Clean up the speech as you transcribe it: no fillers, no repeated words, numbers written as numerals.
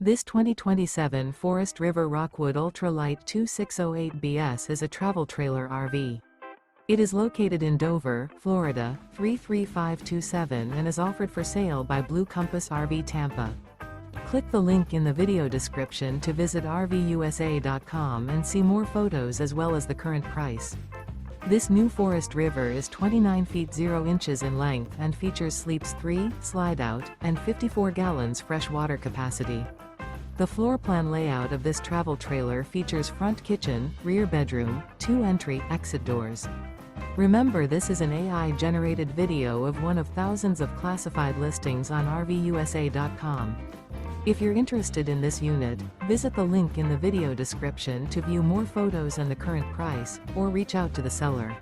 This 2027 Forest River Rockwood Ultra Lite 2608BS is a travel trailer RV. It is located in Dover, Florida, 33527 and is offered for sale by Blue Compass RV Tampa. Click the link in the video description to visit RVUSA.com and see more photos as well as the current price. This new Forest River is 29 feet 0 inches in length and features sleeps 3, Slideout, and 54 gallons fresh water capacity. The floor plan layout of this travel trailer features front kitchen, rear bedroom, 2 entry/exit doors. Remember, this is an AI-generated video of one of thousands of classified listings on RVUSA.com. If you're interested in this unit, visit the link in the video description to view more photos and the current price, or reach out to the seller.